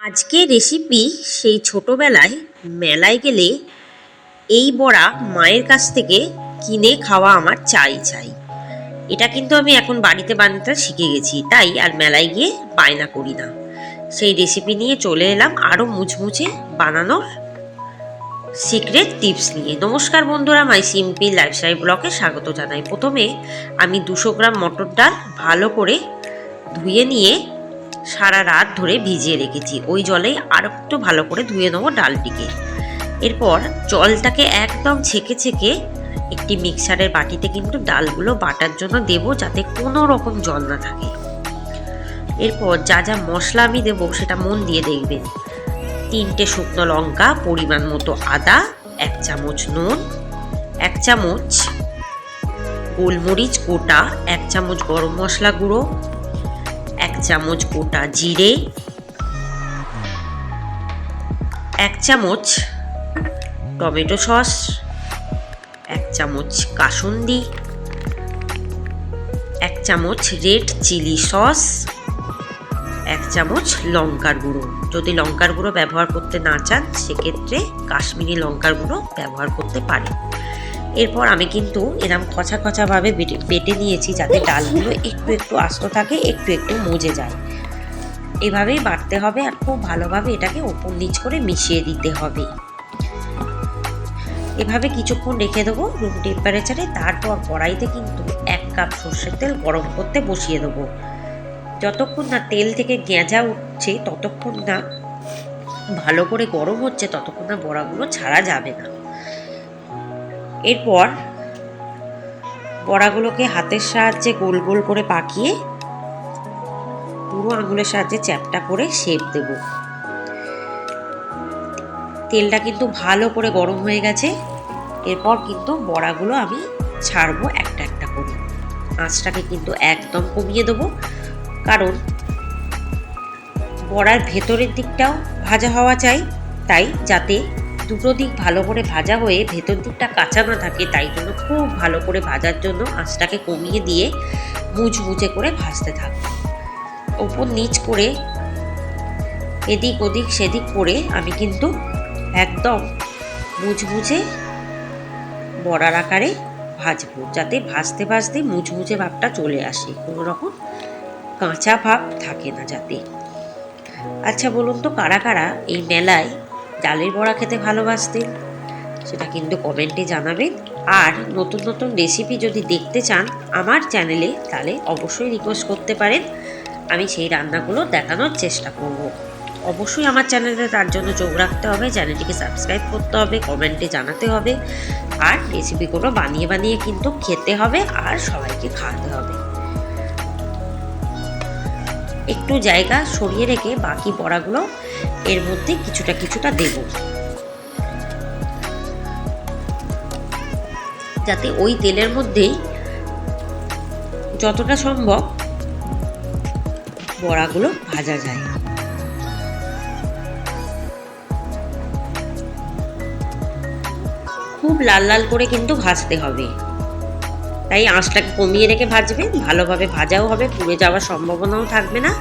আজকের রেসিপি সেই ছোটোবেলায় মেলায় গেলে এই বড়া মায়ের কাছ থেকে কিনে খাওয়া আমার চাই। এটা কিন্তু আমি এখন বাড়িতে বানাতে শিখে গেছি, তাই আর মেলায় গিয়ে বায়না করি না। সেই রেসিপি নিয়ে চলে এলাম আরও মুচমুচে বানানোর সিক্রেট টিপস নিয়ে। নমস্কার বন্ধুরা, মাই সিম্পল লাইফস্টাইল ব্লগে স্বাগত জানাই। প্রথমে আমি 200 গ্রাম মটর ডাল ভালো করে ধুয়ে নিয়ে সারা রাত ধরে ভিজিয়ে রেখেছি। ওই জলেই আর একটু ভালো করে ধুয়ে নেবো ডালটিকে। এরপর জলটাকে একদম ছেঁকে একটি মিক্সারের বাটিতে কিন্তু ডালগুলো বাটার জন্য দেব, যাতে কোনো রকম জল না থাকে। এরপর যা যা মশলা আমি দেবো সেটা মন দিয়ে দেখবেন। 3টে শুকনো লঙ্কা, পরিমাণ মতো আদা, 1 চামচ নুন, 1 চামচ গোলমরিচ গোটা, 1 চামচ গরম মশলা গুঁড়ো, 1 চামচ গোটা জিরে, 1 চামচ টমেটো সস, 1 চামচ কাসুন্দি, 1 চামচ রেড চিলি সস, 1 চামচ লঙ্কার গুঁড়ো। যদি লঙ্কার গুঁড়ো ব্যবহার করতে না চান সেক্ষেত্রে কাশ্মীরি লঙ্কার গুঁড়ো ব্যবহার করতে পারেন। এরপর আমি কিন্তু এরকম খচা বেটে নিয়েছি, যাতে ডালগুলো একটু আস্ত থাকে, একটু মজে যায়। এভাবেই বাটতে হবে আর খুব ভালোভাবে এটাকে ওপর নিচ করে মিশিয়ে দিতে হবে। এভাবে কিছুক্ষণ রেখে দেবো রুম টেম্পারেচারে। তারপর কড়াইতে কিন্তু 1 কাপ সর্ষের তেল গরম করতে বসিয়ে দেবো। যতক্ষণ না তেল থেকে গেঁজা উঠছে, ততক্ষণ না ভালো করে গরম হচ্ছে, ততক্ষণ না বড়াগুলো ছাড়া যাবে না। এরপর বড়াগুলোকে হাতের সাহায্যে গোল গোল করে পাকিয়ে পুরো আঙুলের সাহায্যে চ্যাপটা করে শেপ দেব। তেলটা কিন্তু ভালো করে গরম হয়ে গেছে। এরপর কিন্তু বড়াগুলো আমি ছাড়বো একটা করে। আঁচটাকে কিন্তু একদম কমিয়ে দেবো, কারণ বড়ার ভেতরের দিকটাও ভাজা হওয়া চাই। তাই যাতে দুটো দিক ভালো করে ভাজা হয়ে ভেতর দিকটা কাঁচা না থাকে, তাই জন্য খুব ভালো করে ভাজার জন্য আঁচটাকে কমিয়ে দিয়ে মুচমুচে করে ভাজতে থাকবো। ওপর নিচ করে এদিক ওদিক সেদিক করে আমি কিন্তু একদম মুচমুচে বড়ার আকারে ভাজবো, যাতে ভাজতে মুচমুচে ভাবটা চলে আসে, কোনো রকম কাঁচা ভাব থাকে না যাতে। আচ্ছা বলুন তো, কারা এই মেলায় ডালের বড়া খেতে ভালোবাসতেন? সেটা কিন্তু কমেন্টে জানাবেন। আর নতুন রেসিপি যদি দেখতে চান আমার চ্যানেলে, তাহলে অবশ্যই রিকোয়েস্ট করতে পারেন, আমি সেই রান্নাগুলো দেখানোর চেষ্টা করব। অবশ্যই আমার চ্যানেলে তার জন্য চোখ রাখতে হবে, চ্যানেলটিকে সাবস্ক্রাইব করতে হবে, কমেন্টে জানাতে হবে, আর রেসিপিগুলো বানিয়ে কিন্তু খেতে হবে আর সবাইকে খাওয়াতে হবে। একটু জায়গা সরিয়ে রেখে বাকি বড়াগুলো এর মধ্যে কিছুটা দেব, যাতে ওই তেলের মধ্যেই যতটা সম্ভব বড়াগুলো ভাজা যায়। খুব লাল করে কিন্তু ভাজতে হবে, তাই আঁচটাকে কমিয়ে রেখে ভাজবেন। ভালোভাবে ভাজাও হবে, পুড়ে যাওয়ার সম্ভাবনাও থাকবে না,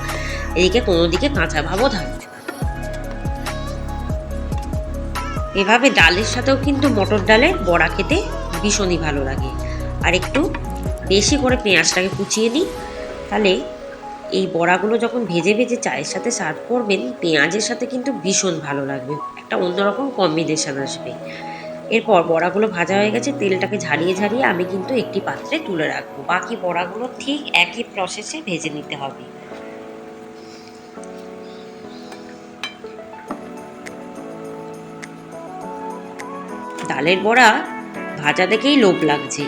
এদিকে কোনো দিকে কাঁচা ভাবও থাকবে না। এভাবে ডালের সাথেও কিন্তু মটর ডালের বড়া খেতে ভীষণই ভালো লাগে। আর একটু বেশি করে পেঁয়াজটাকে কুচিয়ে নিই, তাহলে এই বড়াগুলো যখন ভেজে চায়ের সাথে সার্ভ করবেন, পেঁয়াজের সাথে কিন্তু ভীষণ ভালো লাগবে, একটা অন্যরকম কম্বিনেশন আসবে। এরপর বড়াগুলো ভাজা হয়ে গেছে, তেলটাকে ঝারিয়ে আমি কিন্তু একটি পাত্রে তুলে রাখবো। বাকি বড়াগুলো ঠিক একই প্রসেসে ভেজে নিতে হবে। ডালের বড়া ভাজা দেখেই লোভ লাগছে,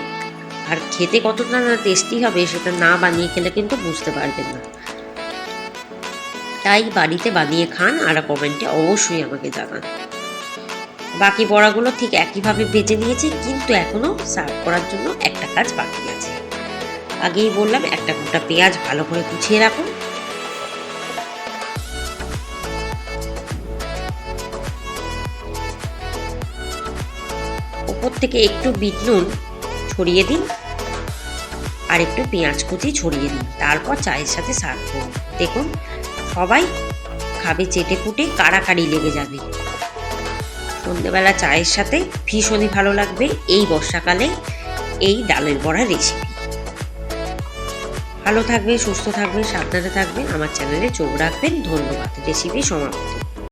আর খেতে কতটা না টেস্টি হবে সেটা না বানিয়ে খেলে কিন্তু বুঝতে পারবেন না। তাই বাড়িতে বানিয়ে খান আর কমেন্টে অবশ্যই আমাকে জানান। বাকি বড়াগুলো ঠিক একইভাবে ভেজে নিয়েছি, কিন্তু এখনো সার্ভ করার জন্য একটা কাজ বাকি আছে। আগেই বললাম, একটা গোটা পেঁয়াজ ভালো করে কুচিয়ে রাখুন। ওপর থেকে একটু বিট নুন ছড়িয়ে দিন, আর একটু পেঁয়াজ কুচি ছড়িয়ে দিন। তারপর চায়ের সাথে সার্ভ করুন। দেখুন সবাই খাবে চেটে কুটে, কাড়াকাড়ি লেগে যাবে। সন্ধ্যেবেলা চায়ের সাথে ভীষণই ভালো লাগবে এই বর্ষাকালে এই ডালের বড়া রেসিপি। ভালো থাকবে, সুস্থ থাকবে, সাবধানে থাকবে, আমার চ্যানেলে চোখ রাখবেন। ধন্যবাদ। রেসিপি সমাপ্ত।